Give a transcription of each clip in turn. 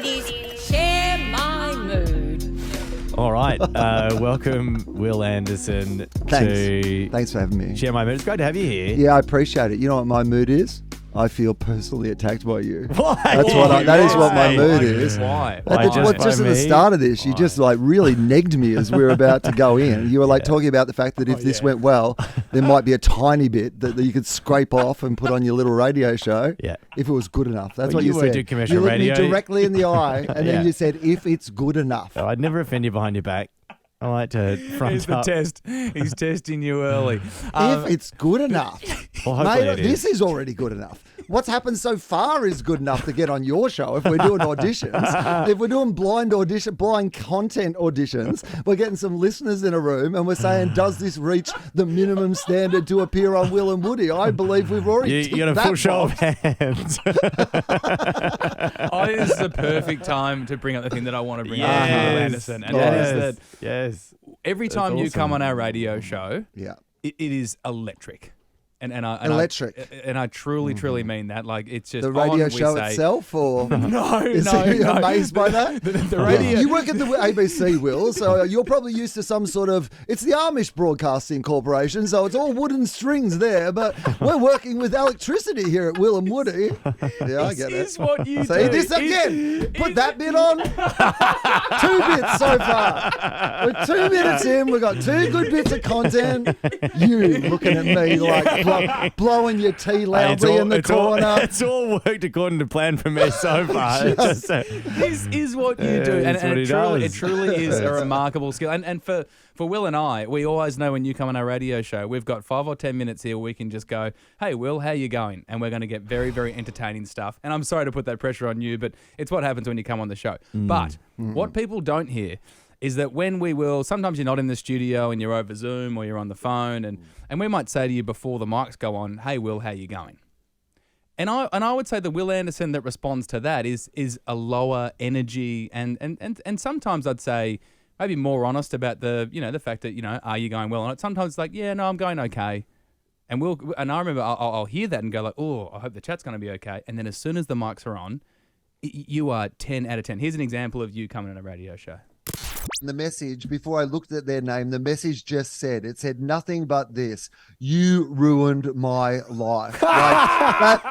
Woody's Share My Mood. All right. Welcome, Wil Anderson. Thanks for having me. Share My Mood. It's great to have you here. Yeah, I appreciate it. You know what my mood is? I feel personally attacked by you. Why? That is what my mood is. Why? Just at the start of this, you just like really negged me as we were about to go in. You were like talking about the fact that if this went well, there might be a tiny bit that you could scrape off and put on your little radio show. Yeah. If it was good enough. That's Well, what you you said. do commercial you looked radio. me directly in the eye and then you said, if it's good enough. Oh, I'd never offend you behind your back. I like to front Here's the up. test. He's testing you early. If it's good enough. Well, hopefully Mate, it is. this is already good enough. What's happened so far is good enough to get on your show if we're doing auditions. If we're doing blind content auditions, we're getting some listeners in a room and we're saying, does this reach the minimum standard to appear on Wil and Woody? I believe we've already You got a ticked full that show of box. hands. This is the perfect time to bring up the thing that I want to bring up Yes. with Wil Anderson. And that is that Yes. every That's time you awesome. come on our radio show, Yeah. it is electric. And Electric. And I truly mean that. Like, it's just The radio on, show we say, itself, or No, is no, he no. amazed by that? The radio. You work at the ABC, Will, so you're probably used to some sort of. It's the Amish Broadcasting Corporation, so it's all wooden strings there. But we're working with electricity here at Wil and Woody. Yeah, I get This is it. what you See do. this again. Put that bit on. 2 bits so far. We're 2 minutes in. We've got 2 good bits of content. You looking at me like blowing your tea loudly in the corner. It's all worked according to plan for me so far. It's just, This is what you Yeah, do, and it's what he it does. truly is a remarkable skill. And for Wil and I, we always know when you come on our radio show, we've got 5 or 10 minutes here. We can just go, "Hey, Wil, how you going?" And we're going to get very, very entertaining stuff. And I'm sorry to put that pressure on you, but it's what happens when you come on the show. But what people don't hear is that when we will, sometimes you're not in the studio and you're over Zoom or you're on the phone, and we might say to you before the mics go on, "Hey, Wil, how you going?" And I would say the Wil Anderson that responds to that is a lower energy and sometimes I'd say maybe more honest about the fact that, are you going well on it? Sometimes it's like, yeah, no, I'm going okay. And I remember I'll hear that and go like, oh, I hope the chat's going to be okay. And then as soon as the mics are on, you are 10 out of 10. Here's an example of you coming on a radio show. The message, before I looked at their name, the message just said, it said nothing but this: you ruined my life. Like,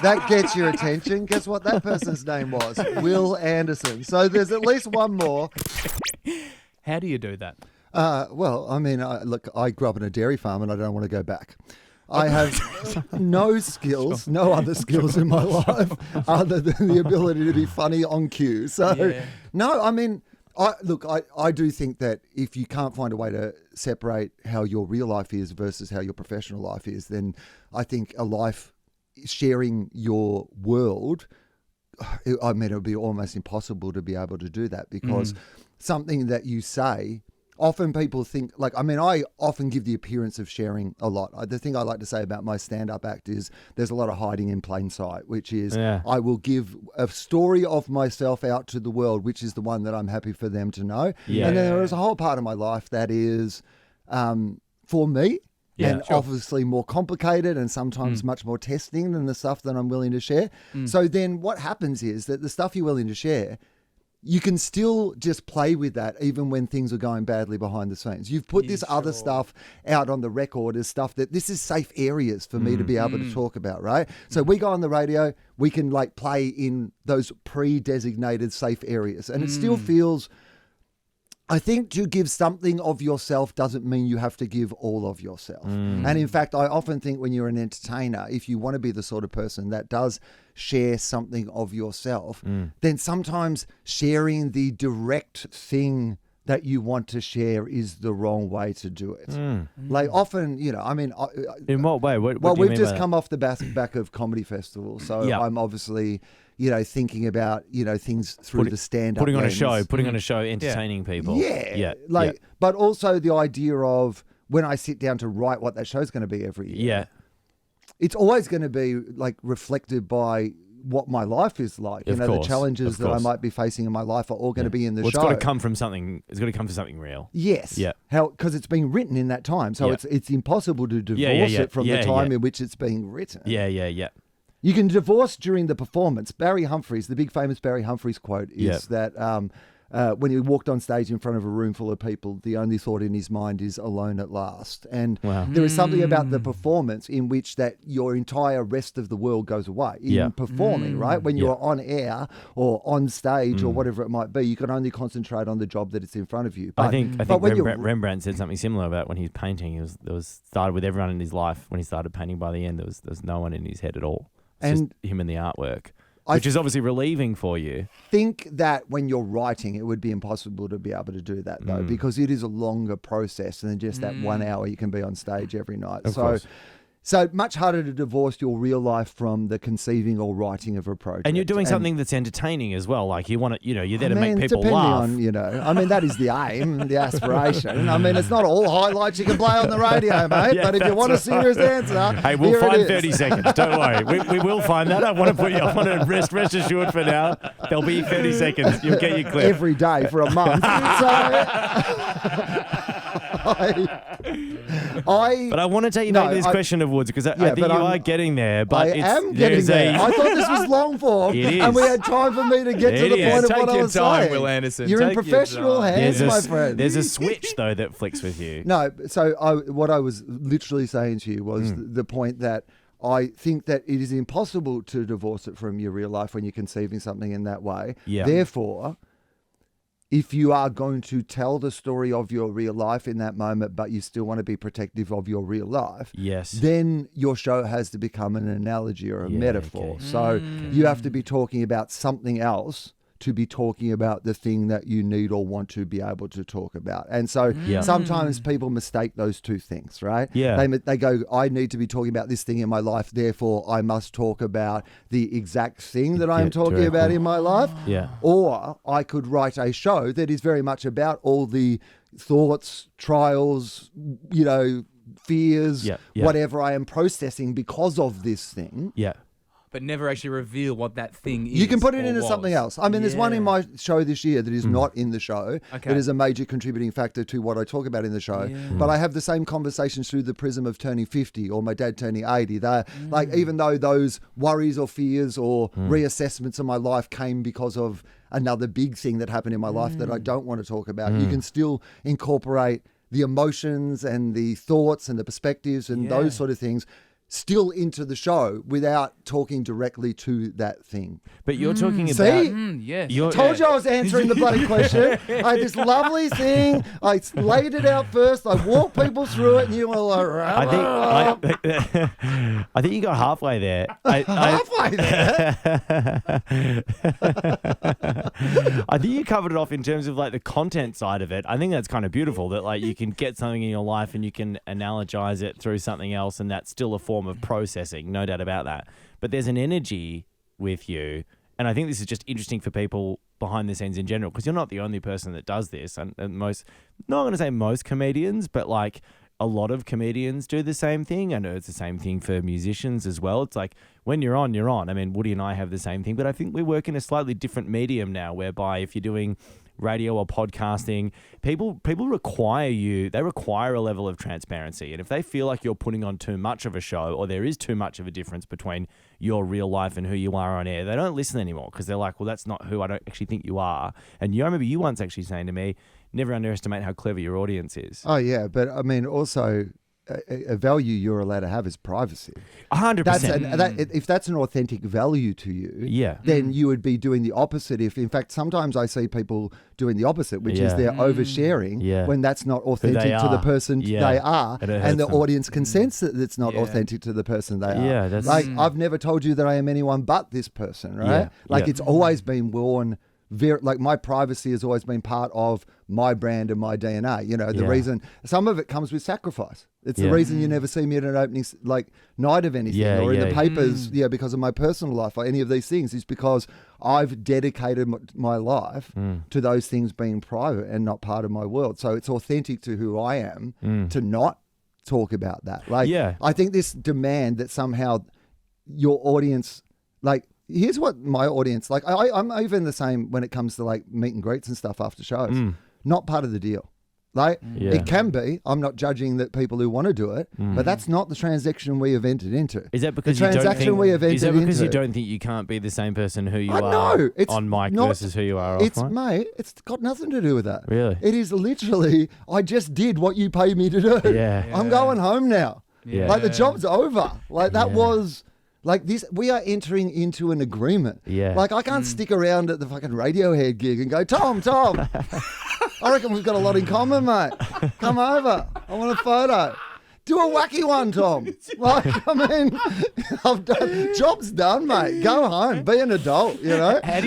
that gets your attention. Guess what that person's name was? Wil Anderson. So there's at least one more. How do you do that? Well, I mean, look, I grew up in a dairy farm and I don't want to go back. I have no skills, no other skills in my life other than the ability to be funny on cue. So, no, I mean, I do think that if you can't find a way to separate how your real life is versus how your professional life is, then I think a life sharing your world, I mean, it would be almost impossible to be able to do that because something that you say, often people think, I often give the appearance of sharing a lot. The thing I like to say about my stand-up act is there's a lot of hiding in plain sight, which is I will give a story of myself out to the world, which is the one that I'm happy for them to know. Yeah. And then there is a whole part of my life that is for me. Yeah, and obviously more complicated and sometimes much more testing than the stuff that I'm willing to share. So then what happens is that the stuff you're willing to share, you can still just play with that even when things are going badly behind the scenes. You've put this other stuff out on the record as stuff that this is safe areas for me to be able to talk about, right? So we go on the radio, we can play in those pre-designated safe areas and it still feels... I think to give something of yourself doesn't mean you have to give all of yourself. And in fact, I often think when you're an entertainer, if you want to be the sort of person that does share something of yourself, then sometimes sharing the direct thing that you want to share is the wrong way to do it. Like often, I mean... in what way? What well, do you we've mean just by come off the back of comedy festivals, so I'm obviously... thinking about, things through the stand-up putting on a lens. show, entertaining people. Yeah. But also the idea of when I sit down to write what that show's going to be every year. Yeah. It's always going to be reflected by what my life is like. The challenges that I might be facing in my life are all going to be in the show. It's got to come from something. It's got to come from something real. Yes. Yeah. Because it's been written in that time, so it's impossible to divorce it from the time in which it's being written. Yeah. You can divorce during the performance. Barry Humphries, the big famous Barry Humphries quote is that when he walked on stage in front of a room full of people, the only thought in his mind is alone at last. And there is something about the performance in which that your entire rest of the world goes away in performing, right? When you're on air or on stage or whatever it might be, you can only concentrate on the job that it's in front of you. But, I think Rembrandt said something similar about when he was painting. There was started with everyone in his life. When he started painting, by the end, there was no one in his head at all. It's just him and the artwork. Which is obviously relieving for you. Think that when you're writing, it would be impossible to be able to do that, though, because it is a longer process than just that 1 hour you can be on stage every night. Of course. So much harder to divorce your real life from the conceiving or writing of a project. And you're doing something that's entertaining as well. Like you want to, you're there to make people depending laugh. On, that is the aim, the aspiration. I mean, it's not all highlights you can play on the radio, mate. But if you want a serious answer, hey, we'll find 30 seconds. Don't worry, we will find that. I want to rest assured for now. There'll be 30 seconds. You'll get your clip every day for a month. But I want to take you back to this question of Woods because I think you are getting there. But I am getting there. I thought this was long form, and we had time for me to get to the point of what I was saying. Wil Anderson. You're in professional hands, my friend. There's a switch though that flicks with you. No, so what I was literally saying to you was the point that I think that it is impossible to divorce it from your real life when you're conceiving something in that way. Yeah. Therefore, if you are going to tell the story of your real life in that moment, but you still want to be protective of your real life, then your show has to become an analogy or a metaphor. Okay. So you have to be talking about something else to be talking about the thing that you need or want to be able to talk about. And so sometimes people mistake those two things, right? Yeah. They go, I need to be talking about this thing in my life, therefore I must talk about the exact thing that I'm talking about in my life. Yeah. Or I could write a show that is very much about all the thoughts, trials, fears, whatever I am processing because of this thing. Yeah. But never actually reveal what that thing is. You can put it into something else. I mean, there's one in my show this year that is not in the show. Okay. That is a major contributing factor to what I talk about in the show. Yeah. But I have the same conversations through the prism of turning 50 or my dad turning 80. They're like, even though those worries or fears or reassessments of my life came because of another big thing that happened in my life that I don't want to talk about, you can still incorporate the emotions and the thoughts and the perspectives and those sort of things still into the show without talking directly to that thing. But you're talking about... See? Yes. I told you I was answering the bloody question. I had this lovely thing. I laid it out first. I walked people through it and you were like... I think you got halfway there. Halfway there? I think you covered it off in terms of like the content side of it. I think that's kind of beautiful that like you can get something in your life and you can analogize it through something else and that's still a form of processing, no doubt about that. But there's an energy with you, and I think this is just interesting for people behind the scenes in general, because you're not the only person that does this, and most, not going to say most comedians, but like a lot of comedians do the same thing. I know it's the same thing for musicians as well. It's like when you're on, you're on. I mean, Woody and I have the same thing, but I think we work in a slightly different medium now, whereby if you're doing radio or podcasting, people require a level of transparency. And if they feel like you're putting on too much of a show or there is too much of a difference between your real life and who you are on air, they don't listen anymore because they're like, well, that's not who I don't actually think you are. And I remember you once actually saying to me, never underestimate how clever your audience is. Oh, yeah. But I mean, also... a value you're allowed to have is privacy. 100%. If that's an authentic value to you, then you would be doing the opposite. If, in fact, sometimes I see people doing the opposite, which is they're oversharing when that's not authentic to the person they are, and the audience can sense that it's not authentic to the person they are. Yeah, that's I've never told you that I am anyone but this person, right? It's always been worn. My privacy has always been part of my brand and my DNA. The reason, some of it comes with sacrifice. It's the reason you never see me at an opening night of anything or in the papers, because of my personal life or any of these things, is because I've dedicated my life to those things being private and not part of my world. So it's authentic to who I am to not talk about that. I think this demand that somehow your audience, here's what my audience, I'm even the same when it comes to meet and greets and stuff after shows. Not part of the deal. Like, Yeah. it can be. I'm not judging that people who want to do it, but that's not the transaction we have entered into. Is that because the you don't transaction think, we have entered is that because you into- don't think you can't be the same person who you I are know. It's on mic not- versus who you are It's, offline? mate, it's got nothing to do with that. Really? It is literally, I just did what you paid me to do. Yeah. I'm going home now. Yeah. Like, the job's over. Like, that Yeah. was... Like this, we are entering into an agreement. Yeah. Like, I can't stick around at the fucking Radiohead gig and go, Tom, I reckon we've got a lot in common, mate. Come over. I want a photo. Do a wacky one, Tom. Like, I mean, I've done, job's done, mate. Go home. Be an adult, you know? How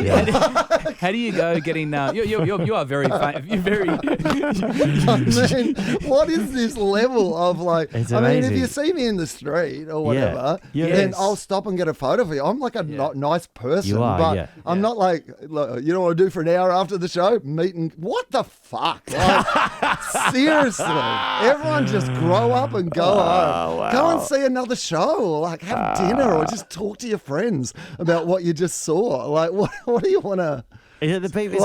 do you go getting? You are very you're very. I mean, what is this level of like? It's I mean, if amazing. you see me in the street or whatever, Yeah. then Yes. I'll stop and get a photo for you. I'm like a nice person, You are, but yeah. I'm not like, look, you know what I do for an hour after the show? Meet and what the fuck? Like, seriously, everyone just grow up and go home. wow. Go and see another show, or like have dinner, or just talk to your friends about what you just saw. Like, what do you want to? Is it the people?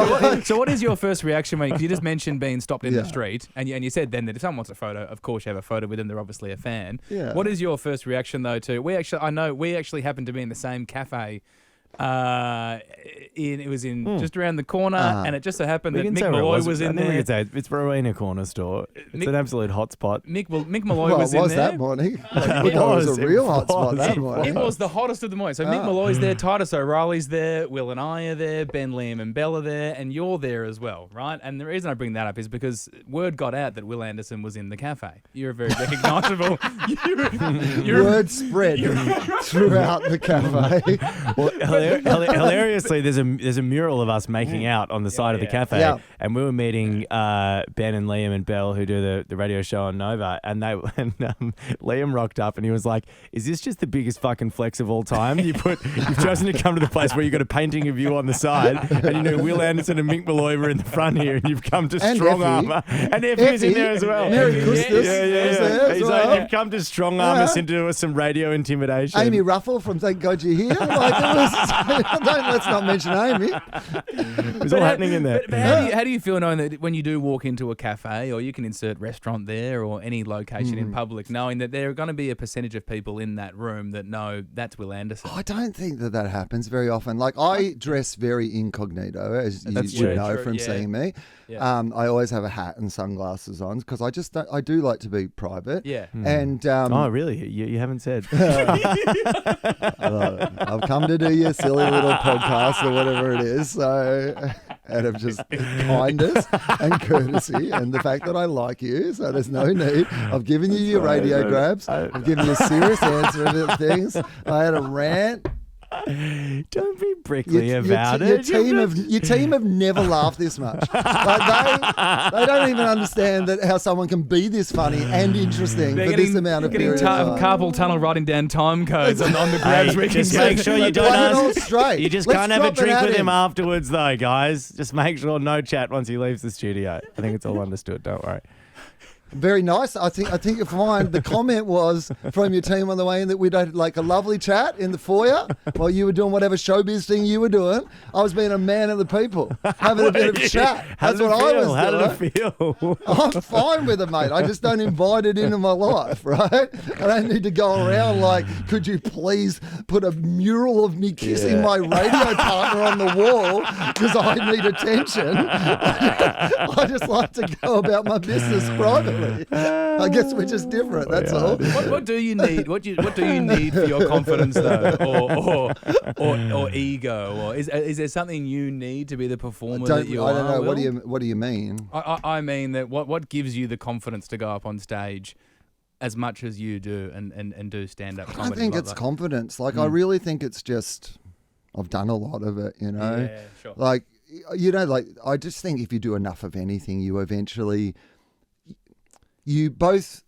So what is your first reaction when you just mentioned being stopped in Yeah. the street and you said then that if someone wants a photo, of course you have a photo with them. They're obviously a fan. Yeah. What is your first reaction though? We actually happened to be in the same cafe. It was in just around the corner, and it just so happened that Mick Malloy was in I think we there. could say it's Rowena Corner Store. It's Mick- an absolute hotspot. Mick Malloy Well, was it in was there. that morning. It It was was, a real it hot spot was. that It morning. It was the hottest of the morning. So Mick Malloy's there, Titus O'Reilly's there, Will and I are there, Ben, Liam and Belle are there, and you're there as well, right? And the reason I bring that up is because word got out that Wil Anderson was in the cafe. You're a very recognisable. Word spread throughout the cafe. Well, hilariously, there's a mural of us making out on the side of the cafe, Yeah. and we were meeting Ben and Liam and Belle, who do the radio show on Nova, and Liam rocked up and he was like, "Is this just the biggest fucking flex of all time? You've chosen to come to the place where you got a painting of you on the side, and you know Wil Anderson and Mick Malloy were in the front here, and you've come to And strong Effie. arm, and Effie's in there as well. Mary Custis was there as He's well. like, you've come to strong arm us into some radio intimidation. Amy Ruffle from Thank God You're Here. Like, it was, let's not mention Amy. It was all happening in there. But how do you feel knowing that when you do walk into a cafe, or you can insert restaurant there, or any location in public, knowing that there are going to be a percentage of people in that room that know that's Wil Anderson? I don't think that happens very often. Like, I dress very incognito, as That's you true. know True, from yeah. seeing me. Yeah. I always have a hat and sunglasses on because I do like to be private. Yeah. And Oh, really? You haven't said. I've come to do your silly little podcast or whatever it is. So, out of just kindness and courtesy and the fact that I like you. So there's no need. I've given you your radio grabs. I've given you a serious answer to things. I had a rant. Don't be prickly about your it. team have never laughed this much. Like they don't even understand that how someone can be this funny and interesting They're for this amount of getting period of time. carpal tunnel writing down time codes on the grabs Hey, we can just get. make sure you don't Play it all ask. straight. You just Let's can't have a drop it drink at with him afterwards, though, guys. Just make sure no chat once he leaves the studio. I think it's all understood. Don't worry. Very nice. I think you'll find the comment was from your team on the way in that we'd had like a lovely chat in the foyer while you were doing whatever showbiz thing you were doing. I was being a man of the people, having a bit of a chat. How That's did what it I feel? was doing. How did it feel? I'm fine with it, mate. I just don't invite it into my life, right? I don't need to go around like, could you please put a mural of me kissing my radio partner on the wall because I need attention? I just like to go about my business privately. I guess we're just different. That's all. What do you need? What do you need for your confidence though, or ego, or is there something you need to be the performer that you I are? don't know. Will? What do you mean? I mean that what gives you the confidence to go up on stage as much as you do and do stand up I comedy? don't think like it's that? confidence. Like I really think it's just I've done a lot of it. You know, Yeah, sure. like I just think if you do enough of anything, you eventually you both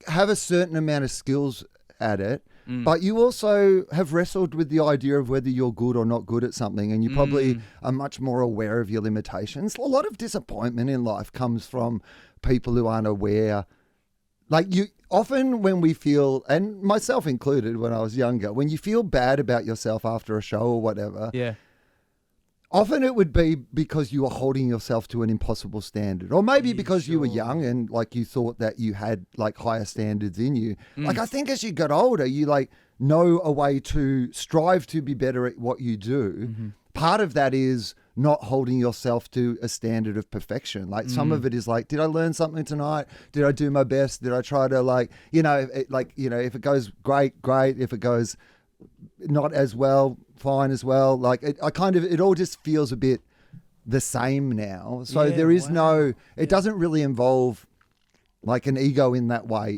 have a certain amount of skills at it, but you also have wrestled with the idea of whether you're good or not good at something, and you probably are much more aware of your limitations. A lot of disappointment in life comes from people who aren't aware. Like you often when we feel, and myself included when I was younger, when you feel bad about yourself after a show or whatever, Yeah. Often it would be because you were holding yourself to an impossible standard, or maybe because you were young and like you thought that you had like higher standards in you. Like I think as you got older, you like know a way to strive to be better at what you do. Part of that is not holding yourself to a standard of perfection. Like some of it is like, did I learn something tonight? Did I do my best? Did I try to like, if it goes great, great. If it goes not as well, fine as well. Like it all just feels a bit the same now. So there is it doesn't really involve like an ego in that way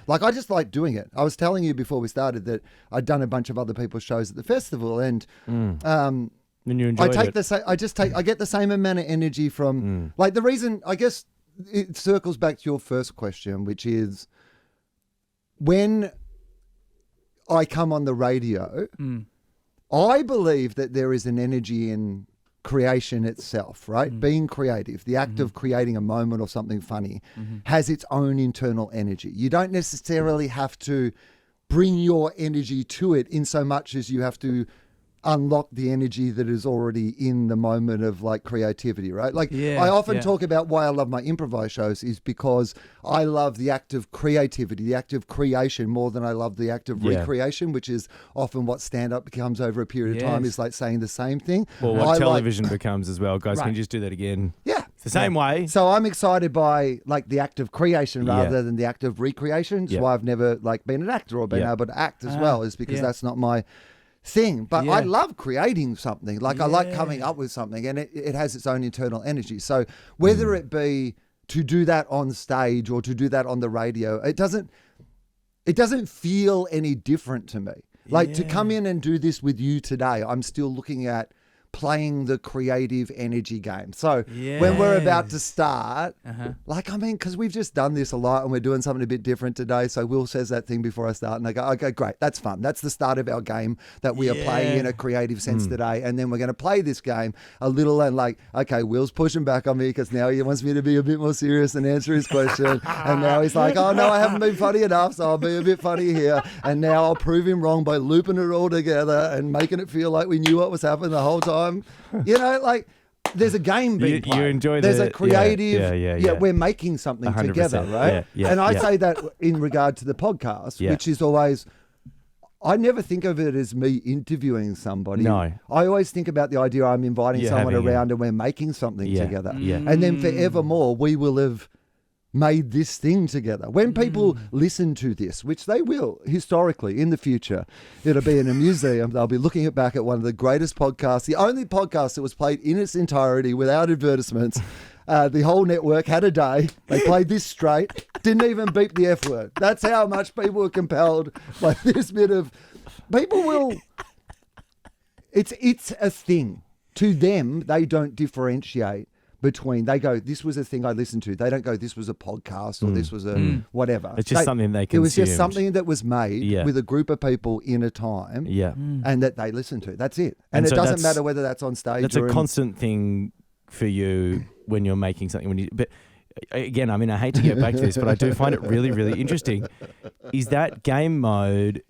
like I just like doing it. I was telling you before we started that I'd done a bunch of other people's shows at the festival and and you enjoyed I get the same amount of energy from like the reason, I guess it circles back to your first question, which is when I come on the radio, I believe that there is an energy in creation itself, right? Being creative, the act of creating a moment or something funny has its own internal energy. You don't necessarily have to bring your energy to it in so much as you have to unlock the energy that is already in the moment of like creativity, right? Like I often talk about why I love my improv shows is because I love the act of creativity, the act of creation more than I love the act of recreation, which is often what stand-up becomes over a period of time, is like saying the same thing. Well, what television becomes as well. Guys, can you just do that again? Yeah. It's the same way. So I'm excited by like the act of creation rather than the act of recreation. That's why I've never like been an actor or been able to act as well, is because that's not my thing. But I love creating something. Like I like coming up with something, and it has its own internal energy. So whether it be to do that on stage or to do that on the radio, it doesn't feel any different to me. Like to come in and do this with you today, I'm still looking at playing the creative energy game. So when we're about to start, like, I mean, because we've just done this a lot and we're doing something a bit different today. So Will says that thing before I start and I go, okay, great. That's fun. That's the start of our game that we are playing in a creative sense today. And then we're going to play this game a little and like, okay, Will's pushing back on me because now he wants me to be a bit more serious and answer his question. And now he's like, oh no, I haven't been funny enough. So I'll be a bit funny here. And now I'll prove him wrong by looping it all together and making it feel like we knew what was happening the whole time. You know, like there's a game being played. You enjoy there's a creative, we're making something 100%, together, right? And I say that in regard to the podcast, which is always, I never think of it as me interviewing somebody. No. I always think about the idea I'm inviting someone around and we're making something together. And then forevermore, we will have made this thing together. When people listen to this, which they will historically in the future, it'll be in a museum. They'll be looking back at one of the greatest podcasts, the only podcast that was played in its entirety without advertisements. The whole network had a day. They played this straight, didn't even beep the F word. That's how much people were compelled by this bit of people will. It's a thing. To them, they don't differentiate between, they go, this was a thing I listened to. They don't go, this was a podcast or this was a whatever. It's just something they consumed. It was just something that was made with a group of people in a time and that they listened to. That's it. And it doesn't matter whether that's on stage that's or a constant thing for you when you're making something. But again, I mean, I hate to get back to this, but I do find it really, really interesting. Is that game mode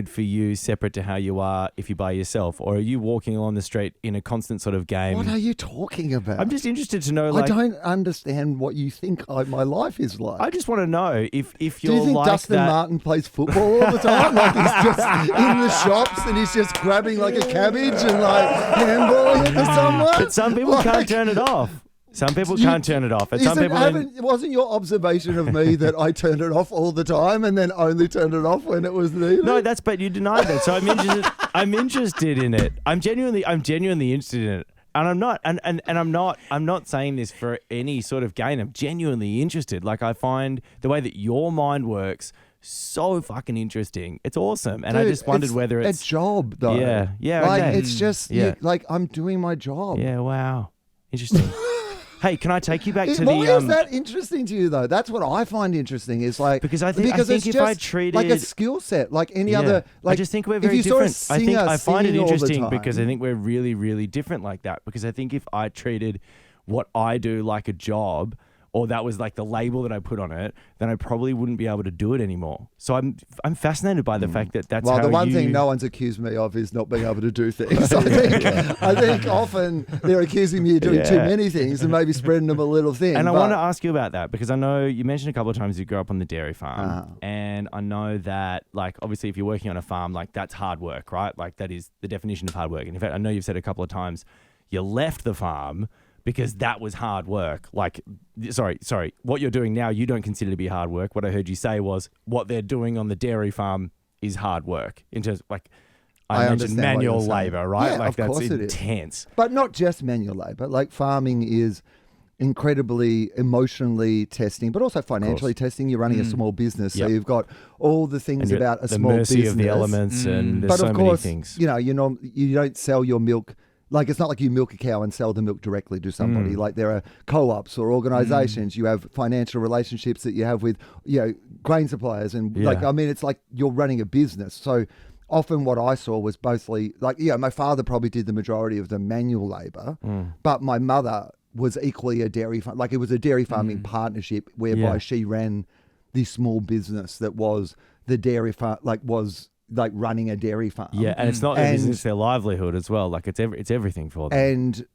for you separate to how you are if you're by yourself, or are you walking along the street in a constant sort of game? What are you talking about? I'm just interested to know. I don't understand what you think my life is like. I just want to know if you're Do you think like Dustin that. Martin plays football all the time? Like he's just in the shops and he's just grabbing like a cabbage and like handballing it to someone? But some people can't turn it off. Some people can't turn it off. And some people wasn't your observation of me that I turned it off all the time and then only turned it off when it was needed? No, but you denied that. So I'm interested in it. I'm genuinely interested in it. And I'm not saying this for any sort of gain. I'm genuinely interested. Like, I find the way that your mind works so fucking interesting. It's awesome. And dude, I just wondered whether it's a job though. Yeah. Like okay. it's just like I'm doing my job. Yeah, wow. Interesting. Hey, can I take you back to Why is that interesting to you though? That's what I find interesting. Is like because I think it's if I treated like a skill set, like any other. Like I just think we're very different. I find it interesting because I think we're really, really different like that. Because I think if I treated what I do like a job, or that was like the label that I put on it, then I probably wouldn't be able to do it anymore. So I'm fascinated by the fact that that's well, how the one you... thing no one's accused me of is not being able to do things. I think often they're accusing me of doing too many things and maybe spreading them a little thin. And I want to ask you about that because I know you mentioned a couple of times you grew up on the dairy farm, and I know that, like, obviously if you're working on a farm, like, that's hard work, right? Like, that is the definition of hard work. And in fact, I know you've said a couple of times you left the farm because that was hard work. Like, sorry, what you're doing now, you don't consider to be hard work. What I heard you say was what they're doing on the dairy farm is hard work. In terms of, like, I mentioned manual labor, right? Yeah, like, of that's course it is. intense. But not just manual labor. Like, farming is incredibly emotionally testing, but also financially testing. You're running a small business, so you've got all the things about a small business. The mercy of the elements, and there's but so of course, many things. You know, you don't sell your milk. Like, it's not like you milk a cow and sell the milk directly to somebody. Like, there are co-ops or organizations. You have financial relationships that you have with, grain suppliers. And it's like you're running a business. So often what I saw was mostly like, my father probably did the majority of the manual labor, but my mother was equally a dairy farm. Like, it was a dairy farming partnership whereby she ran this small business that was the dairy farm, like running a dairy farm. Yeah, and it's not their business, it's their livelihood as well. Like, it's everything for them. And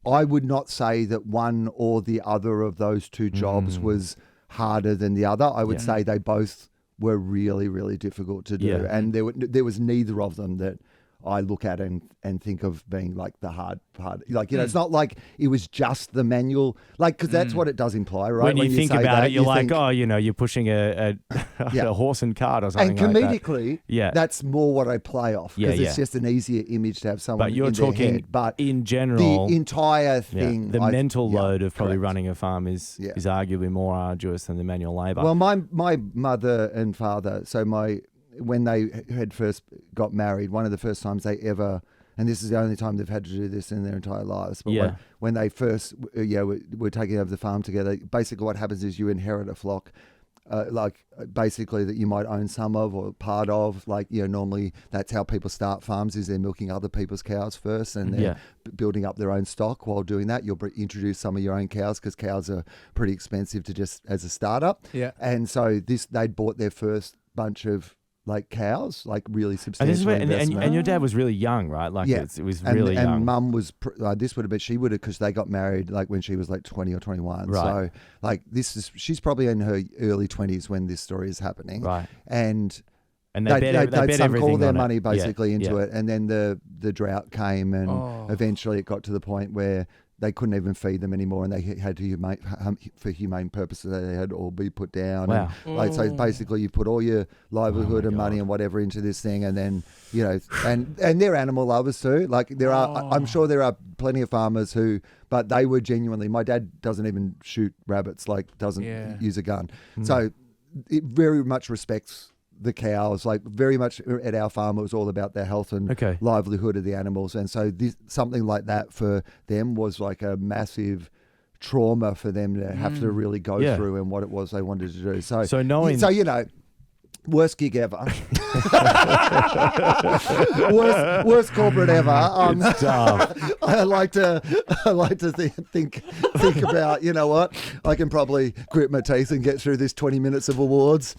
I would not say that one or the other of those two jobs was harder than the other. I would say they both were really, really difficult to do. Yeah. And there was neither of them that I look at and think of being like the hard part. Like, it's not like it was just the manual, like, because that's what it does imply, right? When you think say about that, it, you're like, think, you're pushing a horse and cart or something and like that. comedically, that's more what I play off, because it's just an easier image to have someone but you're in their talking head. But in general, the entire thing, the mental load of probably correct. running a farm is arguably more arduous than the manual labor. Well, my mother and father, when they had first got married, one of the first times they ever, and this is the only time they've had to do this in their entire lives, but when they first were taking over the farm together, basically what happens is you inherit a flock, basically that you might own some of or part of. Like, normally that's how people start farms, is they're milking other people's cows first, and they're building up their own stock. While doing that, you'll introduce some of your own cows, because cows are pretty expensive to just as a startup. Yeah. And so they'd bought their first bunch of like cows, like really substantial investment. And your dad was really young, right? Like, it was really young. And mum was, she would have, because they got married like when she was like 20 or 21. Right. So like she's probably in her early 20s when this story is happening. Right. And they'd sunk all their on money it. basically into it. And then the drought came, and eventually it got to the point where they couldn't even feed them anymore, and they had to for humane purposes they had to all be put down. Wow. And so basically you put all your livelihood and money and whatever into this thing, and then and they're animal lovers too. Like, I'm sure there are plenty of farmers but they were genuinely. My dad doesn't even shoot rabbits, like doesn't use a gun. So it very much respects the cows. Like, very much at our farm, it was all about their health and livelihood of the animals. And so something like that for them was like a massive trauma for them to have to really go through, and what it was they wanted to do. So knowing, worst gig ever. worst corporate ever. It's tough. I like to think about, what, I can probably grit my teeth and get through this 20 minutes of awards.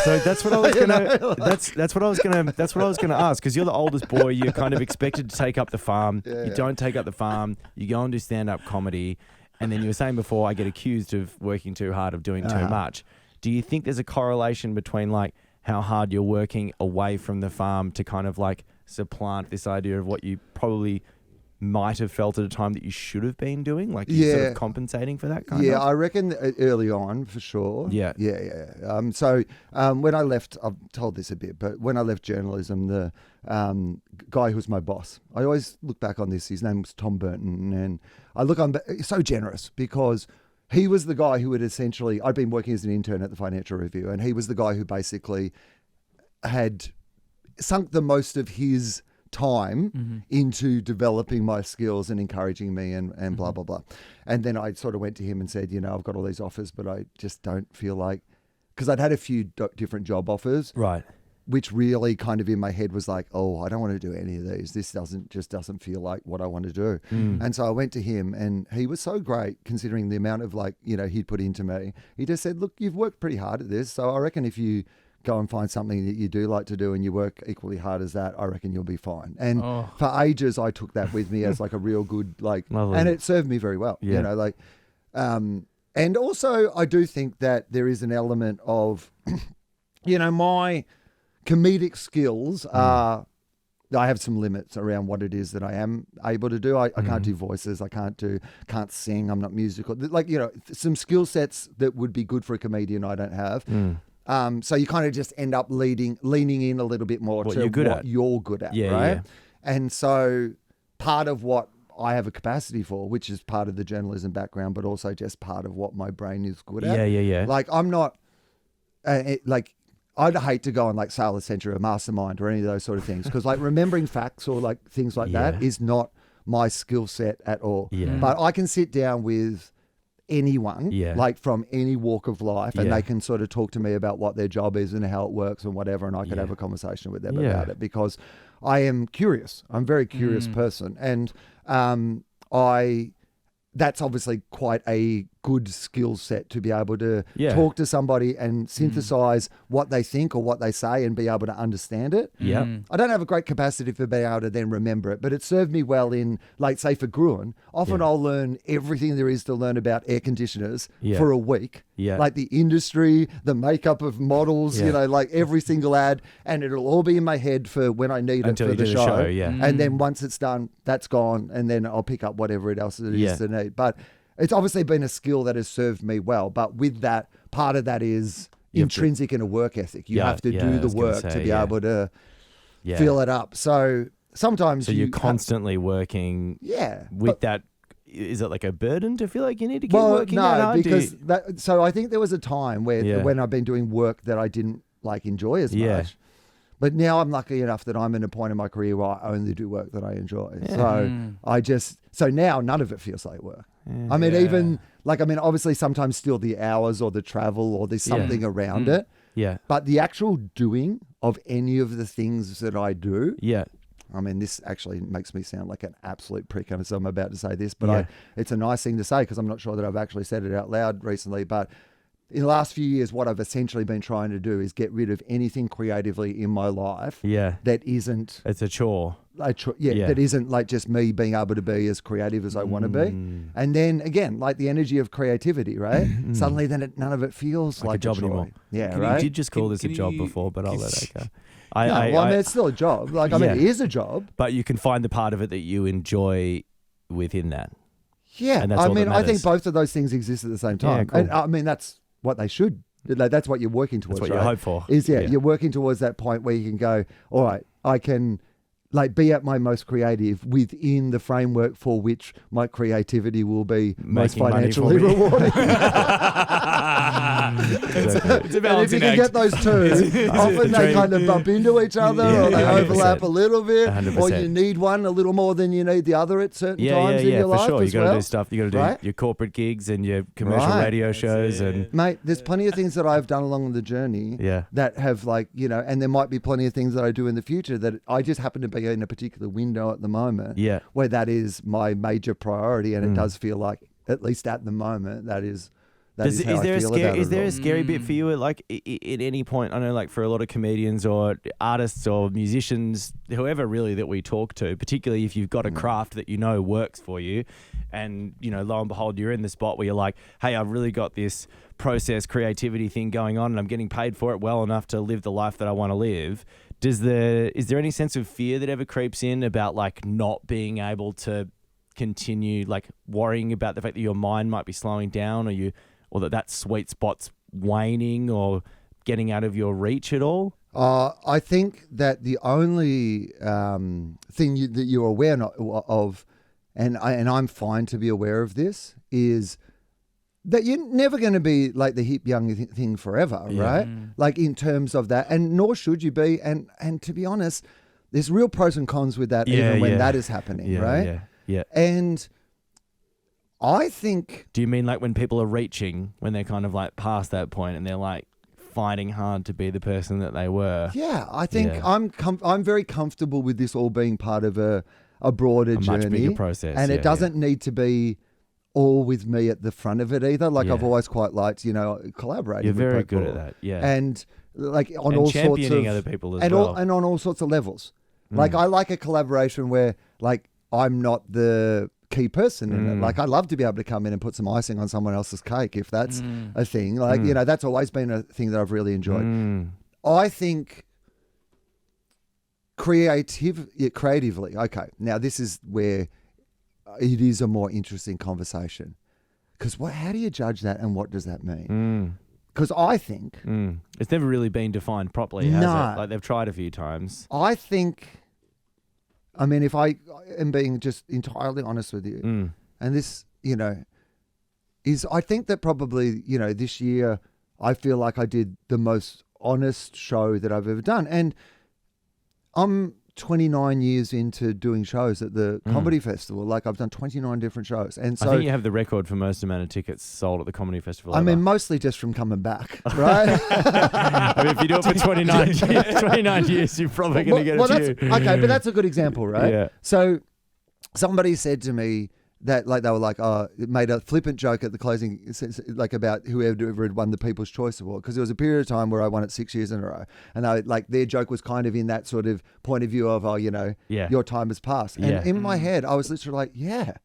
So that's what I was gonna. That's what I was gonna ask, because you're the oldest boy. You're kind of expected to take up the farm. You don't take up the farm. You go and do stand-up comedy, and then you were saying before, I get accused of working too hard, of doing too much. Do you think there's a correlation between like how hard you're working away from the farm to kind of like supplant this idea of what you probably might have felt at a time that you should have been doing? Like, you're sort of compensating for that kind of? Yeah, I reckon early on, for sure. Yeah. So when I left, I've told this a bit, but when I left journalism, the guy who was my boss, I always look back on this, his name was Tom Burton, and I'm so generous, because he was the guy who had essentially, I'd been working as an intern at the Financial Review, and he was the guy who basically had sunk the most of his time into developing my skills and encouraging me and blah, blah, blah. And then I sort of went to him and said, I've got all these offers, but I just don't feel like, because I'd had a few different job offers. Right. which really kind of in my head was like, oh, I don't want to do any of these. This doesn't feel like what I want to do. And so I went to him, and he was so great considering the amount of he'd put into me. He just said, look, you've worked pretty hard at this. So I reckon if you go and find something that you do like to do and you work equally hard as that, I reckon you'll be fine. And for ages, I took that with me as like a real good, Lovely. and it served me very well, and also I do think that there is an element of, my comedic skills are, I have some limits around what it is that I am able to do. I can't do voices. I can't sing. I'm not musical. Some skill sets that would be good for a comedian I don't have. So you kind of just end up leaning in a little bit more to what you're good at, right? Yeah. And so part of what I have a capacity for, which is part of the journalism background, but also just part of what my brain is good at. Yeah. Like I'm not, I'd hate to go on like Sailor Century or Mastermind or any of those sort of things because like remembering facts or like things like that is not my skill set at all. Yeah. But I can sit down with anyone, like from any walk of life, and they can sort of talk to me about what their job is and how it works and whatever, and I could have a conversation with them about it because I am curious. I'm a very curious person, and that's obviously quite a good skill set to be able to talk to somebody and synthesize what they think or what they say and be able to understand it. Yeah. I don't have a great capacity for being able to then remember it, but it served me well in, like, say for Gruen, often I'll learn everything there is to learn about air conditioners for a week. Yeah. Like the industry, the makeup of models, like every single ad, and it'll all be in my head for when I need it for the show. And then once it's done, that's gone, and then I'll pick up whatever else it is to need. But it's obviously been a skill that has served me well. But with that, part of that is intrinsic in a work ethic. You have to do the work to be able to fill it up. So sometimes you're constantly working with that. Is it like a burden to feel like you need to keep working that hard? Because so I think there was a time where when I've been doing work that I didn't like enjoy as much. But now I'm lucky enough that I'm in a point in my career where I only do work that I enjoy. So now none of it feels like work. I mean, obviously sometimes still the hours or the travel or there's something around it. Yeah. But the actual doing of any of the things that I do. Yeah. I mean, this actually makes me sound like an absolute prick, and so I'm about to say this, but it's a nice thing to say because I'm not sure that I've actually said it out loud recently. But in the last few years, what I've essentially been trying to do is get rid of anything creatively in my life that isn't... It's a chore. That isn't like just me being able to be as creative as I want to be. And then again, like the energy of creativity, right? Suddenly then none of it feels like a job anymore. Yeah, right? You did just call this a job before, but I'll let that go. I mean, it's still a job. Like, I mean, it is a job. But you can find the part of it that you enjoy within that. Yeah. And that's all that I think both of those things exist at the same time. Yeah, cool. And I mean, that's what they should. Like, that's what you're working towards. That's what you hope for. You're working towards that point where you can go, all right, I can like be at my most creative within the framework for which my creativity will be most financially rewarding. It's about and if you can get those two, often they kind of bump into each other or they 100%. overlap a little bit 100%. or you need one a little more than you need the other at certain times in your life for sure. as You got to well. do stuff. You got to do your corporate gigs and your commercial radio shows. And mate, there's plenty of things that I've done along the journey that have like, and there might be plenty of things that I do in the future that I just happen to be in a particular window at the moment where that is my major priority, and it does feel like, at least at the moment, that is how I feel about it. Is there a scary bit for you at like at any point? I know, like for a lot of comedians or artists or musicians, whoever really that we talk to, particularly if you've got a craft that you know works for you, and lo and behold, you're in the spot where you're like, hey, I've really got this process creativity thing going on, and I'm getting paid for it well enough to live the life that I want to live. Is there any sense of fear that ever creeps in about like not being able to continue, like worrying about the fact that your mind might be slowing down, or that sweet spot's waning or getting out of your reach at all? I think that the only thing that you're aware of, and I'm fine to be aware of this, is that you're never going to be like the hip young thing forever, right? Like in terms of that, and nor should you be. And to be honest, there's real pros and cons with that, even when that is happening, right? Yeah. And I think... Do you mean like when people are reaching, when they're kind of like past that point and they're like fighting hard to be the person that they were. Yeah, I think Yeah. I'm very comfortable with this all being part of a broader journey. Much bigger process. And yeah, it doesn't need to be all with me at the front of it either. Like Yeah. I've always quite liked, collaborating You're with very people. good at that. Yeah. And like on And all sorts of championing other people as and well. and on all sorts of levels. Like I like a collaboration where like I'm not the key person in it. Like I love to be able to come in and put some icing on someone else's cake if that's a thing. Like that's always been a thing that I've really enjoyed. I think creatively. Okay, now this is where it is a more interesting conversation because how do you judge that and what does that mean? Because I think it's never really been defined properly, has No. it? Like they've tried a few times. I think, I mean, if I am being just entirely honest with you, and this, is I think that probably, this year I feel like I did the most honest show that I've ever done. And I'm 29 years into doing shows at the Comedy Festival. Like I've done 29 different shows. And so I think you have the record for most amount of tickets sold at the Comedy Festival. I ever. mean, mostly just from coming back, right? I mean, if you do it for 29 years, you're probably going to get a few. Okay, but that's a good example, right? Yeah. So somebody said to me that like they were like, it made a flippant joke at the closing, like about whoever had won the People's Choice Award, because there was a period of time where I won it 6 years in a row, and their joke was kind of in that sort of point of view of Yeah. your time has passed, and Yeah. in my head I was literally like, yeah.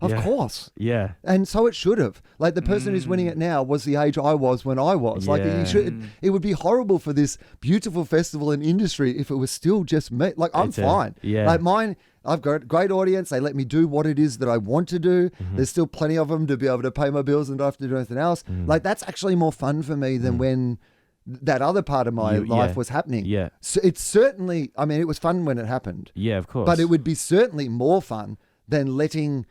Of Yeah. course. Yeah. And so it should have. Like the person who's winning it now was the age I was when I was. Like Yeah. it would be horrible for this beautiful festival and industry if it was still just me. Like I'm fine. Yeah. Like mine, I've got a great audience. They let me do what it is that I want to do. There's still plenty of them to be able to pay my bills and don't have to do anything else. Like that's actually more fun for me than when that other part of my life was happening. Yeah. So it's certainly, I mean, it was fun when it happened. Yeah, of course. But it would be certainly more fun than letting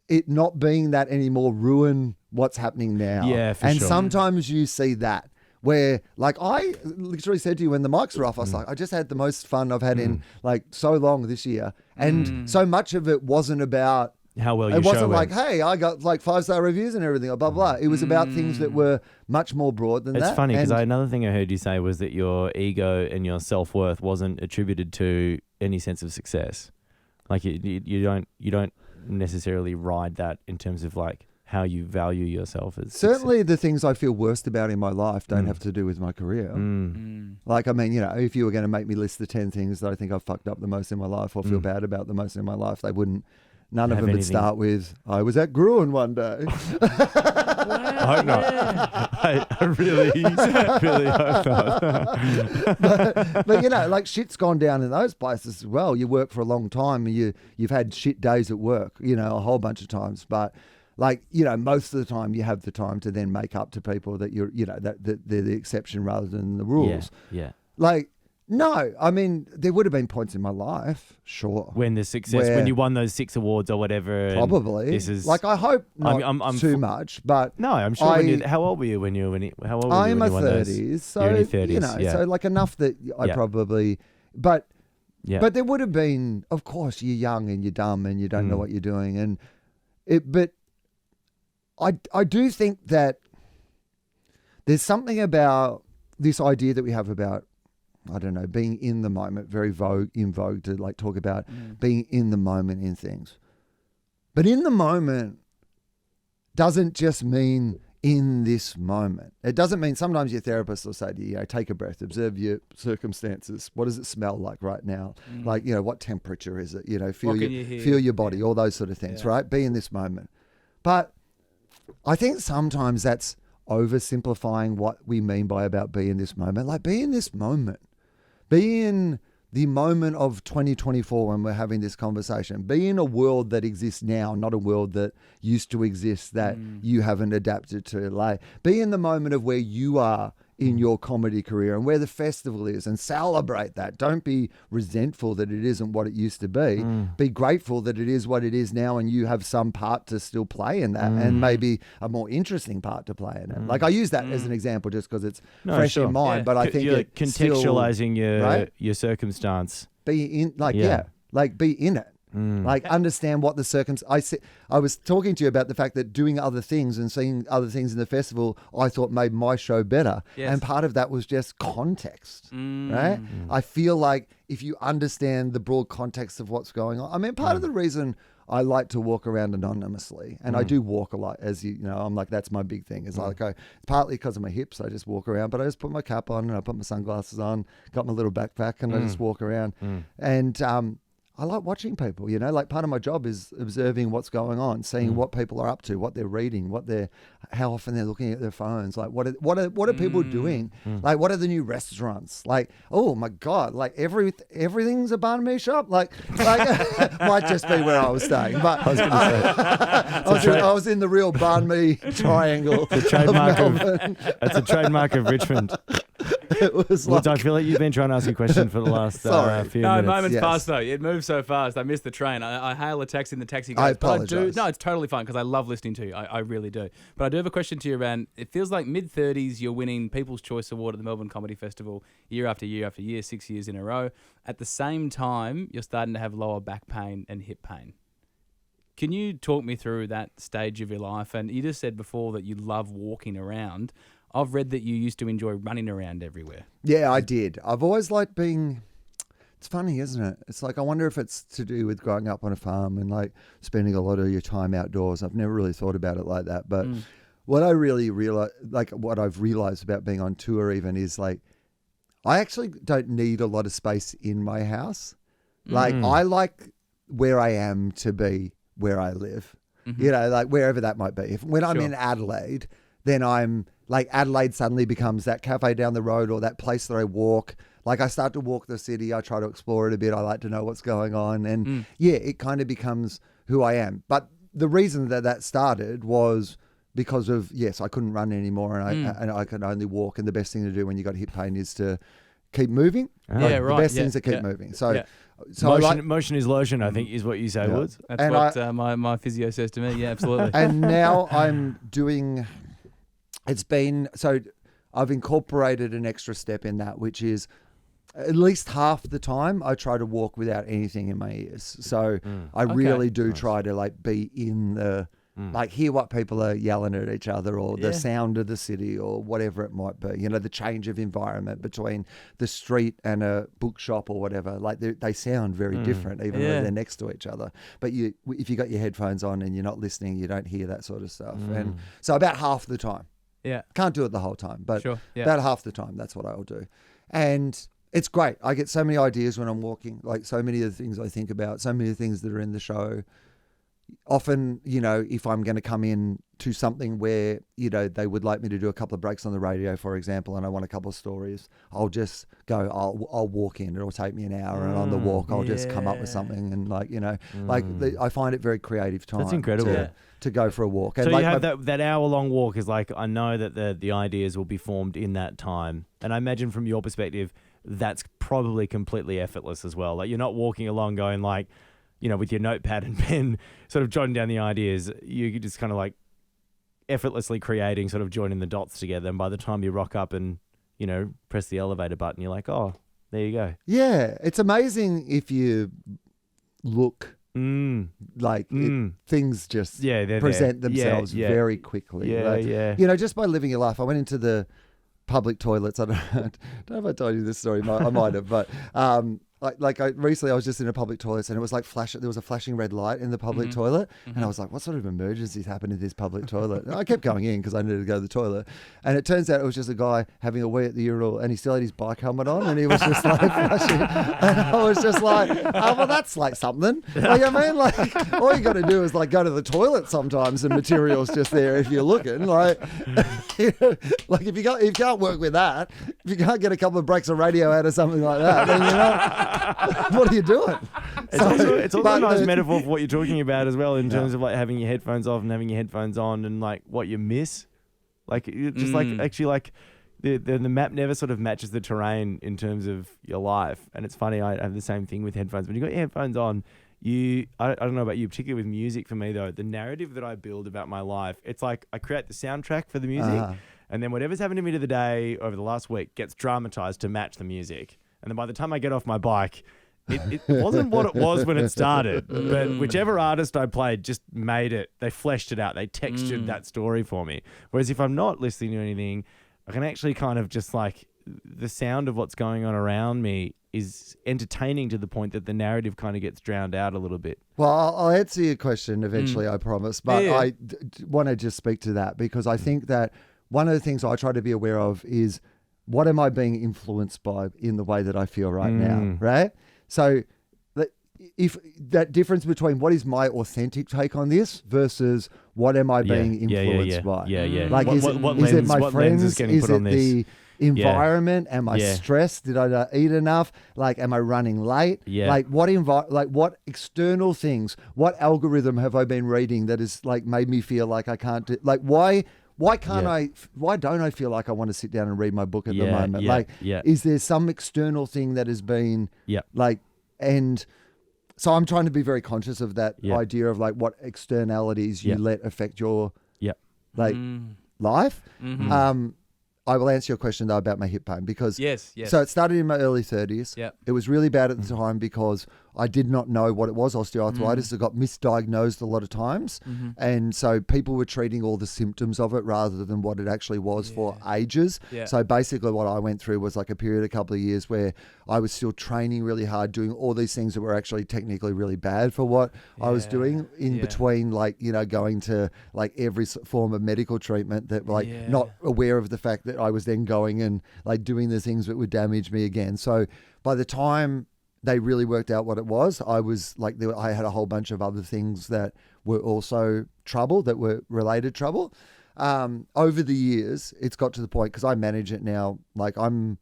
it not being that anymore ruin what's happening now. Yeah, for and sure. sometimes you see that where, like, I literally said to you when the mics were off, I was like, I just had the most fun I've had in like so long this year. And so much of it wasn't about how well you it wasn't show like, went. hey, I got like 5-star reviews and everything, or blah, blah. It was about things that were much more broad than that. It's funny because And- another thing I heard you say was that your ego and your self-worth wasn't attributed to any sense of success. Like you don't necessarily ride that in terms of like how you value yourself as Certainly the things I feel worst about in my life don't have to do with my career. Like, I mean, if you were going to make me list the 10 things that I think I've fucked up the most in my life or feel bad about the most in my life, none of Have them would anything- start with, I was at Gruen one day. I hope not. I really, really hope not. But like shit's gone down in those places as well. You work for a long time and you've had shit days at work, a whole bunch of times. But like, most of the time you have the time to then make up to people that you're, that they're the exception rather than the rules. Yeah. Like, no, I mean, there would have been points in my life, sure. When the success, when you won those 6 awards or whatever. and Probably. This is like, I hope not I'm too much, but No, I'm sure. How old were you when you how old were I'm you in when my you won those? 30s, so You're in your 30s, yeah. so like enough that I Yeah. probably, but Yeah. but there would have been, of course, you're young and you're dumb and you don't know what you're doing, and but I do think that there's something about this idea that we have about, I don't know, being in the moment, very in vogue to like talk about being in the moment in things. But in the moment doesn't just mean in this moment. It doesn't mean, sometimes your therapist will say to you, take a breath, observe your circumstances. What does it smell like right now? Like, what temperature is it? Feel feel your body, all those sort of things, right? Be in this moment. But I think sometimes that's oversimplifying what we mean by about be in this moment. Like, be in this moment. Be in the moment of 2024 when we're having this conversation. Be in a world that exists now, not a world that used to exist that you haven't adapted to. Like, be in the moment of where you are in your comedy career and where the festival is, and celebrate that. Don't be resentful that it isn't what it used to be. Be grateful that it is what it is now, and you have some part to still play in that, and maybe a more interesting part to play in it. Like, I use that as an example just because it's fresh sure. in mind, Yeah. but I think you're it still, contextualizing right? your circumstance. be in, like, Yeah. like be in it. Like understand what the I was talking to you about the fact that doing other things and seeing other things in the festival, I thought made my show better. Yes. And part of that was just context, right? I feel like if you understand the broad context of what's going on, I mean, part of the reason I like to walk around anonymously, and I do walk a lot, as you know, I'm like, that's my big thing. It's like, it's partly because of my hips, I just walk around, but I just put my cap on and I put my sunglasses on, got my little backpack, and I just walk around. And I like watching people, you know, like part of my job is observing what's going on, seeing what people are up to, what they're reading, how often they're looking at their phones, like what are people doing? Like what are the new restaurants? Like, oh my God, like everything's a banh mi shop. Like might just be where I was staying, but I was going to say I was in the real banh mi triangle. It's a trademark of Richmond. It was Well, I feel like you've been trying to ask a question for the last few No, minutes. moments Yes. passed though. It moved so fast. I missed the train. I hail a taxi and the taxi goes. I but apologise. No, it's totally fine because I love listening to you. I really do. But I do have a question to you around, it feels like mid-30s you're winning People's Choice Award at the Melbourne Comedy Festival year after year after year, 6 years in a row. At the same time, you're starting to have lower back pain and hip pain. Can you talk me through that stage of your life? And you just said before that you love walking around. I've read that you used to enjoy running around everywhere. Yeah, I did. I've always liked being. It's funny, isn't it? It's like I wonder if it's to do with growing up on a farm and like spending a lot of your time outdoors. I've never really thought about it like that, but what I really realize, like what I've realized about being on tour, even is like I actually don't need a lot of space in my house. Like I like where I am to be where I live. You know, like wherever that might be. When I'm in Adelaide, then I'm like Adelaide suddenly becomes that cafe down the road or that place that I walk. Like I start to walk the city. I try to explore it a bit. I like to know what's going on. And yeah, it kind of becomes who I am. But the reason that started was because of, yes, I couldn't run anymore and I could only walk. And the best thing to do when you got hip pain is to keep moving. Yeah, right. The best thing is to keep moving. So, so motion is lotion, I think, is what you say, Woods. That's And what my physio says to me. Yeah, absolutely. And now I'm doing, I've incorporated an extra step in that, which is at least half the time I try to walk without anything in my ears. So I really do try to like be in the, like hear what people are yelling at each other or the sound of the city or whatever it might be, you know, the change of environment between the street and a bookshop or whatever. Like they sound very different even though they're next to each other. But if you got your headphones on and you're not listening, you don't hear that sort of stuff. And so about half the time. Yeah. Can't do it the whole time, but Sure, yeah. about half the time, that's what I'll do. And it's great. I get so many ideas when I'm walking, like so many of the things I think about, so many of the things that are in the show. Often, you know, if I'm going to come in to something where, you know, they would like me to do a couple of breaks on the radio, for example, and I want a couple of stories, I'll just go, I'll walk in. It'll take me an hour, and on the walk, I'll just come up with something. And like, you know, I find it very creative time. That's incredible. To go for a walk. And So like you have that hour-long walk is like, I know that the ideas will be formed in that time. And I imagine from your perspective, that's probably completely effortless as well. Like you're not walking along going like, you know, with your notepad and pen, sort of jotting down the ideas. You just kind of like effortlessly creating, sort of joining the dots together. And by the time you rock up and, you know, press the elevator button, you're like, oh, there you go. Yeah, it's amazing if you look like things just present themselves very quickly. You know, just by living your life. I went into the public toilets. I don't know if I told you this story. I might have, but recently I was just in a public toilet and it was like there was a flashing red light in the public toilet, and I was like, what sort of emergencies happened in this public toilet? And I kept going in because I needed to go to the toilet, and it turns out it was just a guy having a wee at the urinal, and he still had his bike helmet on, and he was just like flashing, and I was just like, oh well, that's like something. Like, I mean, like all you got to do is like go to the toilet sometimes, and material's just there if you're looking. Like, you know, like if you can't work with that, if you can't get a couple of breaks of radio out of something like that, then you know. What are you doing? It's also a nice metaphor for what you're talking about as well, in terms of like having your headphones off and having your headphones on, and like what you miss. Like just like actually like the map never sort of matches the terrain in terms of your life. And it's funny, I have the same thing with headphones. When you got your headphones on, I don't know about you, particularly with music for me though, the narrative that I build about my life, it's like I create the soundtrack for the music, and then whatever's happened to me to the day over the last week gets dramatized to match the music. And then by the time I get off my bike, it wasn't what it was when it started. But whichever artist I played just made it. They fleshed it out. They textured that story for me. Whereas if I'm not listening to anything, I can actually kind of just like the sound of what's going on around me is entertaining to the point that the narrative kind of gets drowned out a little bit. Well, I'll answer your question eventually, I promise. But Yeah. I want to just speak to that because I think that one of the things I try to be aware of is what am I being influenced by in the way that I feel right now, right? So if that difference between what is my authentic take on this versus what am I being influenced by? Yeah. Like, is it my what friends? lens is getting Is put it on this? the environment? Am I Yeah. stressed? Did I not eat enough? Like, am I running late? Yeah. Like, what external things? What algorithm have I been reading that has like made me feel like I can't do? Like, why can't I? Why don't I feel like I want to sit down and read my book at the moment? Is there some external thing that has been like and. So I'm trying to be very conscious of that idea of like what externalities you let affect your life. I will answer your question though about my hip pain because Yes. so it started in my early 30s. Yep. It was really bad at the time because I did not know what it was, osteoarthritis. It got misdiagnosed a lot of times. And so people were treating all the symptoms of it rather than what it actually was for ages. Yeah. So basically what I went through was like a period, a couple of years where I was still training really hard, doing all these things that were actually technically really bad for what I was doing in between, like, you know, going to like every form of medical treatment that like not aware of the fact that I was then going and like doing the things that would damage me again. So by the time they really worked out what it was, I was like, I had a whole bunch of other things that were also trouble, that were related trouble. Over the years, it's got to the point, because I manage it now, like I'm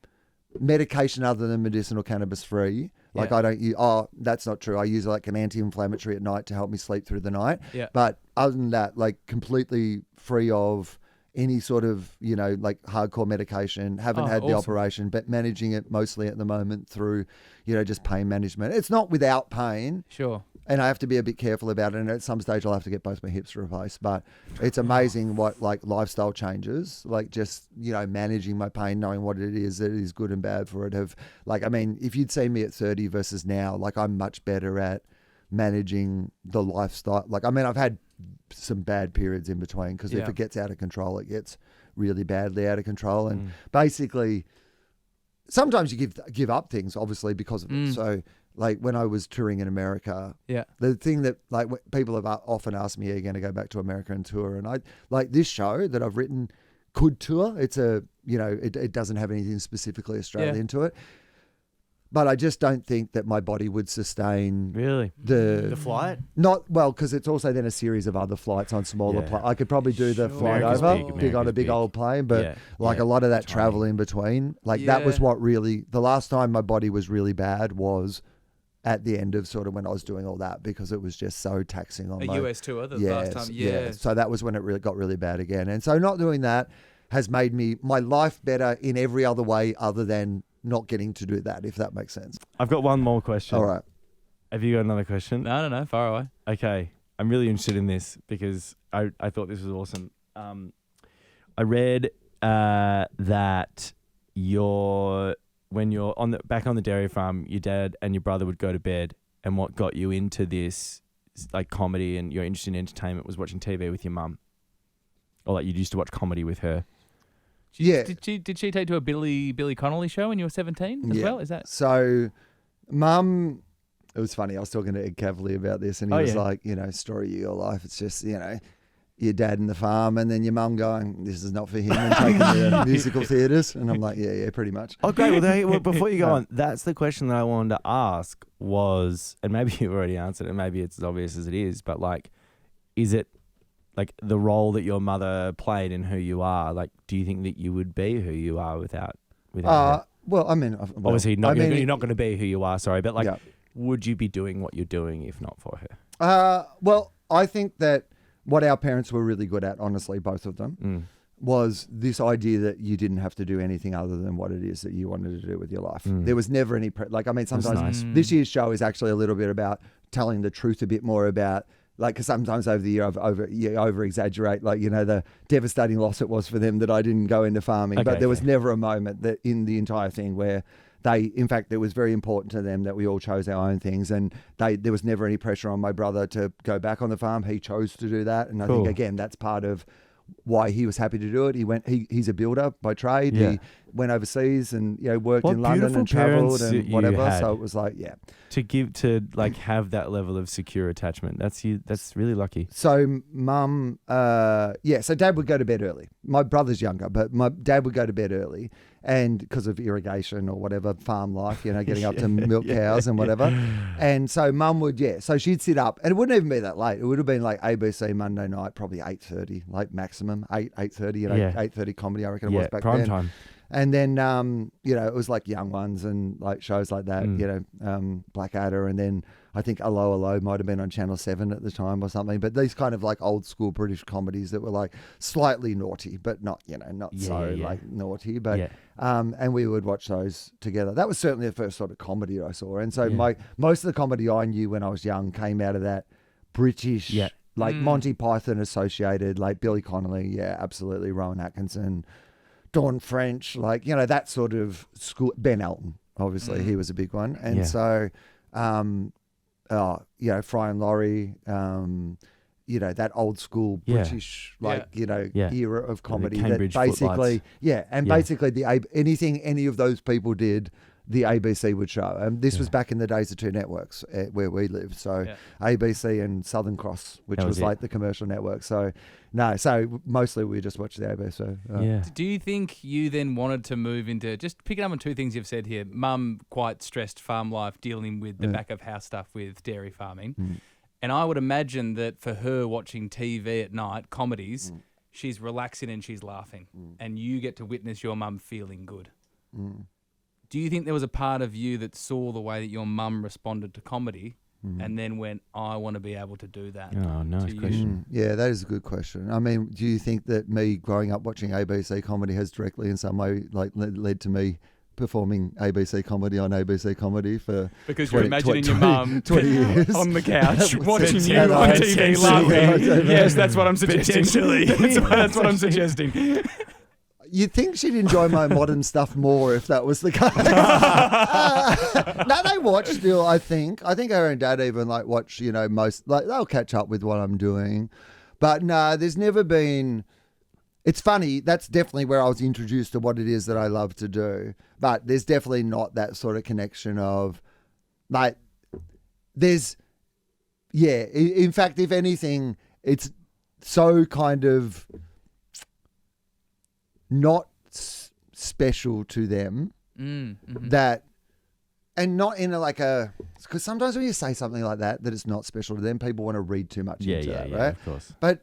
medication other than medicinal cannabis free. Like I don't use, that's not true. I use like an anti-inflammatory at night to help me sleep through the night. Yeah. But other than that, like completely free of any sort of, you know, like hardcore medication. Haven't had the operation, but managing it mostly at the moment through, you know, just pain management. It's not without pain. Sure. And I have to be a bit careful about it. And at some stage I'll have to get both my hips replaced. But it's amazing what like lifestyle changes, like just, you know, managing my pain, knowing what it is that is good and bad for it. Have like, I mean, if you'd seen me at 30 versus now, like I'm much better at managing the lifestyle. Like, I mean, I've had some bad periods in between because if it gets out of control, it gets really badly out of control. And basically, sometimes you give up things, obviously, because of it. So, like when I was touring in America, the thing that like people have often asked me, are you going to go back to America and tour? And I like this show that I've written could tour. It's a, you know, it doesn't have anything specifically Australian to it. But I just don't think that my body would sustain the flight. Not well, because it's also then a series of other flights on smaller planes. I could probably do the flight America's over, big, on a big old plane, but like a lot of that travel in between, like that was what really, the last time my body was really bad was at the end of sort of when I was doing all that, because it was just so taxing on my US tour the last time. Yeah. So that was when it really got really bad again. And so not doing that has made my life better in every other way other than not getting to do that, if that makes sense. I've got one more question. All right. Have you got another question? No, far away. Okay. I'm really interested in this because I thought this was awesome. I read that when you're back on the dairy farm, your dad and your brother would go to bed, and what got you into this like comedy and your interest in entertainment was watching TV with your mum. Or like you used to watch comedy with her. Did she take to a Billy Connolly show when you were 17 as well? Is that so? Mum, it was funny. I was talking to Ed Cavalier about this, and he was like, you know, story of your life. It's just, you know, your dad and the farm, and then your mum going, this is not for him, and taking to musical theatres. And I'm like, yeah, pretty much. Okay, well, before you go on, that's the question that I wanted to ask was, and maybe you've already answered it, maybe it's as obvious as it is, but like, is it like the role that your mother played in who you are? Like, do you think that you would be who you are without her? Well, I mean, obviously not. You're not going to be who you are. Sorry, but like, would you be doing what you're doing if not for her? Well, I think that what our parents were really good at, honestly, both of them, was this idea that you didn't have to do anything other than what it is that you wanted to do with your life. There was never any like. I mean, sometimes this year's show is actually a little bit about telling the truth a bit more about. Like, because sometimes over the year I've over exaggerate, like, you know, the devastating loss it was for them that I didn't go into farming. But there was never a moment that in the entire thing where in fact, it was very important to them that we all chose our own things, and there was never any pressure on my brother to go back on the farm. He chose to do that, and I think again that's part of why he was happy to do it. He's a builder by trade. Yeah. He went overseas and worked What in London and beautiful travelled parents and you whatever. had. So it was like, to have that level of secure attachment. That's really lucky. So mum, so dad would go to bed early. My brother's younger, but my dad would go to bed early, and because of irrigation or whatever, farm life, getting up to milk cows and whatever. And so mum would, so she'd sit up, and it wouldn't even be that late. It would have been like ABC Monday night, probably 8:30, like maximum 8:30, 8:30 comedy, I reckon it was back prime then. time. And then, it was like Young Ones and like shows like that, Blackadder. And then I think Allo might have been on Channel 7 at the time or something. But these kind of like old school British comedies that were like slightly naughty, but not like naughty. But, and we would watch those together. That was certainly the first sort of comedy I saw. And so most of the comedy I knew when I was young came out of that British, like Monty Python associated, like Billy Connolly. Yeah, absolutely. Rowan Atkinson. Dawn French, like, that sort of school. Ben Elton, obviously, he was a big one. And so, Fry and Laurie, that old school British, era of comedy. The Cambridge that basically, Footlights. basically anything any of those people did, the ABC would show. And this was back in the days of two networks where we lived. So ABC and Southern Cross, which was like the commercial network. So mostly we just watched the ABC. Do you think you then wanted to move into, just picking up on two things you've said here, mum quite stressed farm life, dealing with the back of house stuff with dairy farming. And I would imagine that for her watching TV at night, comedies, she's relaxing and she's laughing. And you get to witness your mum feeling good. Do you think there was a part of you that saw the way that your mum responded to comedy and then went, I want to be able to do that? Oh, nice question. Yeah, that is a good question. I mean, do you think that me growing up watching ABC comedy has directly in some way like led to me performing ABC comedy on ABC comedy for because you're imagining your mum 20 years on the couch watching you on TV laughing. Yes, that's what I'm suggesting. That's what I'm suggesting. You'd think she'd enjoy my modern stuff more if that was the case. No, they watch still, I think. I think her and dad even like watch, most, like they'll catch up with what I'm doing. But no, there's never been, it's funny, that's definitely where I was introduced to what it is that I love to do. But there's definitely not that sort of connection of, like, in fact, if anything, it's so kind of not special to them that, and not in because sometimes when you say something like that it's not special to them, people want to read too much into that, right? Of course. But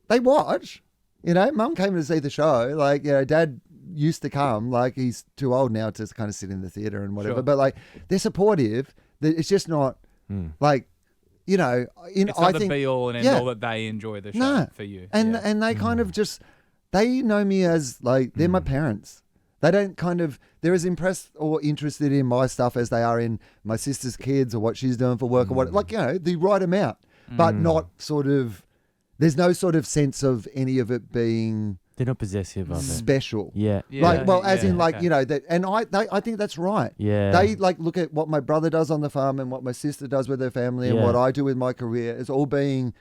they watch, mum came to see the show, like, dad used to come, like he's too old now to kind of sit in the theatre and whatever, but like they're supportive. It's just not like, it's not the be all and end all that they enjoy the show for you. And they kind of just, they know me as like, they're my parents. They don't they're as impressed or interested in my stuff as they are in my sister's kids or what she's doing for work or what, like, the right amount, but not sort of, there's no sort of sense of any of it being, they're not possessive of it. Special. Yeah. Like, well, as in like, that, and I think that's right. Yeah. They like look at what my brother does on the farm and what my sister does with her family and what I do with my career as all being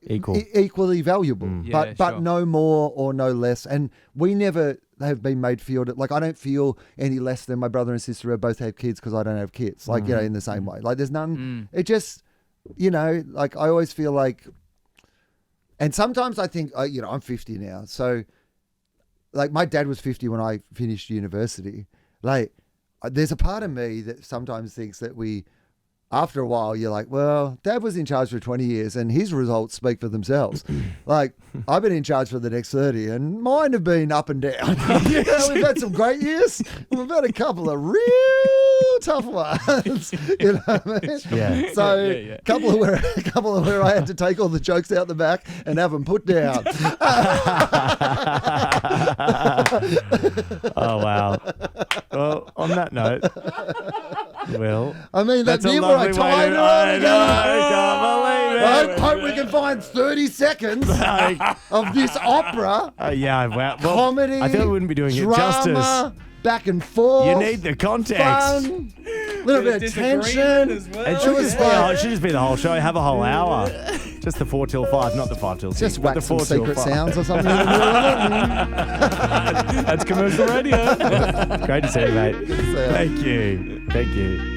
equally valuable, but no more or no less. And we never have been made feel that, like, I don't feel any less than my brother and sister who both have kids because I don't have kids, like, in the same way. Like, there's none, it just, like, I always feel like, and sometimes I think, I'm 50 now. So, like, my dad was 50 when I finished university. Like, there's a part of me that sometimes thinks that after a while, you're like, well, Dad was in charge for 20 years and his results speak for themselves. Like, I've been in charge for the next 30 and mine have been up and down. We've had some great years. We've had a couple of real tough ones. You know what I mean? Yeah. So, a couple of where I had to take all the jokes out the back and have them put down. Oh, wow. Well, on that note, Will, I mean, that that's a bit where I lovely tied it way to- all I together. know, I can't believe it. I hope we can find 30 seconds of this opera. Yeah, wow. Well, Comedy, I think we wouldn't be doing drama, it justice. back and forth. You need the context. fun, little bit of Disagreement tension. as well. It should, was just be, like- it should just be the whole show. Have a whole hour. Just the 4 till 5, not the 5 till 6. Just but whack the some 4 till secret 5. sounds or something in the middle of it. That's commercial radio. Great to see you, mate. See ya. Thank you.